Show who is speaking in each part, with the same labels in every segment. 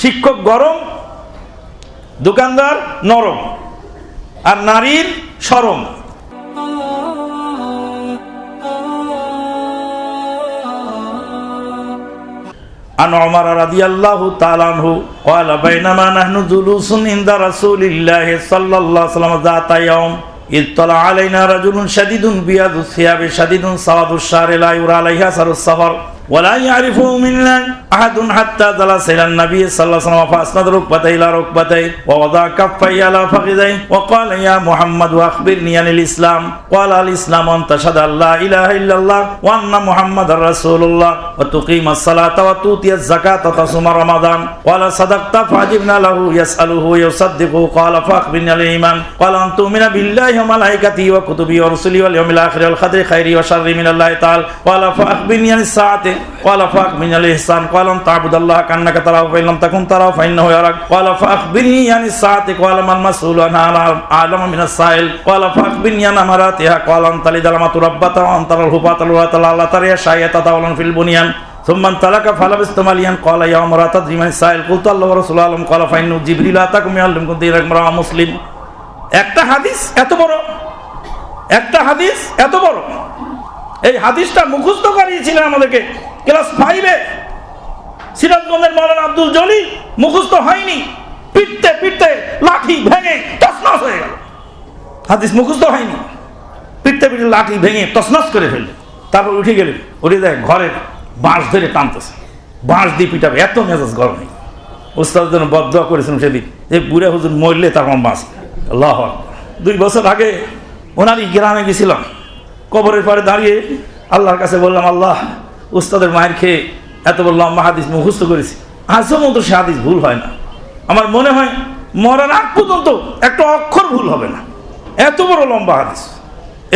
Speaker 1: শিক্ষক গরম, দোকানদার নরম, আর নারীর শরম। عن عمر رضي الله تعالى عنه قال بينما نحن جلوس عند رسول الله صلى الله عليه وسلم ذات يوم إذ طلع علينا رجل شديد بياض الثياب شديد سواد الشعر لا يرى عليه أثر السفر ولا يعرفه منا أحد حتى جلس إلى النبي صلى الله عليه وسلم فأسند ركبتيه إلى ركبتيه ووضع كفيه على فخذيه وقال يا محمد أخبرني عن الإسلام قال الإسلام أن تشهد أن لا إله إلا الله وأن محمدا رسول الله وتقيم الصلاة وتؤتي الزكاة وتصوم رمضان قال صدقت فعجبنا له يسأله ويصدقه قال فأخبرني عن الإيمان قال أن تؤمن بالله وملائكته وكتبه ورسله واليوم الآخر والقدر خيره وشره من الله تعالى قال فأخبرني عن الساعة قال فأخبرني عن الإحسان قال أن تعبد الله كأنك تراه فإن لم تكن تراه فإنه يراك قال فأخبرني عن الساعة قال ما المسؤول عنها أعلم من السائل قال فأخبرني عن أمراتها قال أن تلد الأمة ربتها وأن ترى الهباة العراة لا ترى شيئا تطاولا في البنيان ثم انطلق فلبثت مليا قال يا عمر تدري من السائل قلت الله ورسوله أعلم قال فإنه جبريل أتاكم يعلمكم دينكم رواه مسلم। একটা হাদিস এত বড়, একটা হাদিস এত বড়, এই হাদিসটা মুখস্থ করিয়েছিলেন আমাদেরকে ক্লাস 5-এ। সিরাজগঞ্জের মাওলানা আব্দুল জলিল মুখস্থ হয়নি, পিটতে পিটতে লাঠি ভেঙে তছনছ হয়ে গেল। হাদিস মুখস্থ হয়নি, পিটতে পিটতে লাঠি ভেঙে তছনছ করে ফেললে। তারপর উঠে গেলেন, উঠে দেখ ঘরের বাঁশ ধরে টানতেছে, বাঁশ দিয়ে পিটাবে, এত মেজাজ গরম নেই। উস্তাদের জন্য বদদোয়া করেছিলাম সেদিন, যে বুড়া হুজুর মরলে তারপর বাঁচ। আল্লাহ আকবার। 2 বছর আগে ওনারই গ্রামে গেছিলাম, কবরের পরে দাঁড়িয়ে আল্লাহর কাছে বললাম, আল্লাহ উস্তাদের মায়ের খেয়ে এত বড় লম্বা হাদিস মুখস্থ করেছি, আজও মতো সে হাদিস ভুল হয় না। আমার মনে হয় মরার আগ পর্যন্ত একটা অক্ষর ভুল হবে না, এত বড় লম্বা হাদিস।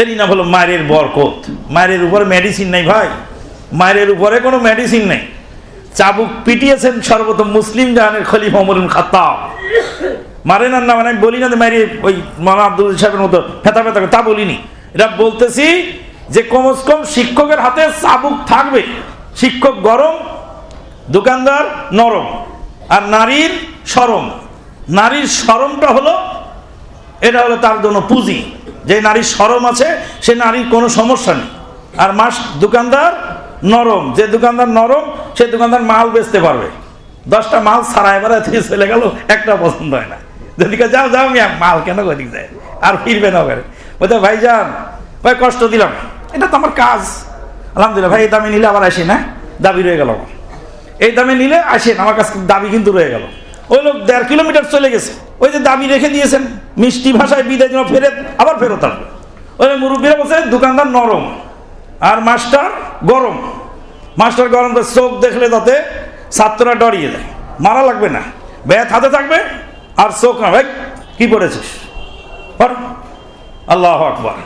Speaker 1: এরই না হলো মায়ের বরকত। মায়ের উপরে মেডিসিন নেই ভাই, মায়ের উপরে কোনো মেডিসিন নেই। চাবুক পিটিয়েছেন সর্বপ্রথম মুসলিম জাহানের খলিফা ওমর ইবনে খাত্তাব। মারেন না, মানে আমি বলি না যে মায়ের ওই মাওলানা আব্দুল সাহেবের মতো ফেতা ফেতা, তা বলিনি। এটা বলতেছি যে কমস কম শিক্ষকের হাতে চাবুক থাকবে। শিক্ষক গরম, দোকানদার নরম, আর নারীর শরম। নারীর শরমটা হলো, এটা হলো তার জন্য পুঁজি। যে নারীর শরম আছে সে নারীর কোনো সমস্যা নেই। আর দোকানদার নরম, যে দোকানদার নরম সে দোকানদার মাল বেচতে পারবে। 10টা মাল সারাই বেড়া থেকে চলে গেল, একটা পছন্দ হয় না। যদি যাও যাও মিয়া, মাল কেন ওদিক যায়, আর ফিরবে না। বলতে ভাই যান, ভাই কষ্ট দিলাম, এটা তো আমার কাজ। আলহামদুলিল্লাহ ভাই, এই দামে নিলে আবার আসি না, দাবি রয়ে গেল। এই দামে নিলে আসেন, আমার কাছে দাবি কিন্তু রয়ে গেল। ওই লোক 1.5 কিলোমিটার চলে গেছে, ওই যে দাবি রেখে দিয়েছেন, মিষ্টি ভাষায় বিদায় জন্য আবার ফেরত আসবে। ওই মুরব্বীরা বলছে দোকানদার নরম আর মাস্টার গরম। মাস্টার গরম তো চোখ দেখলে তাতে ছাত্ররা ডরিয়ে দেয়, মারা লাগবে না, ব্যাথ হাতে থাকবে আর চোখ না, ভাই কি করেছিস, আল্লাহু আকবার।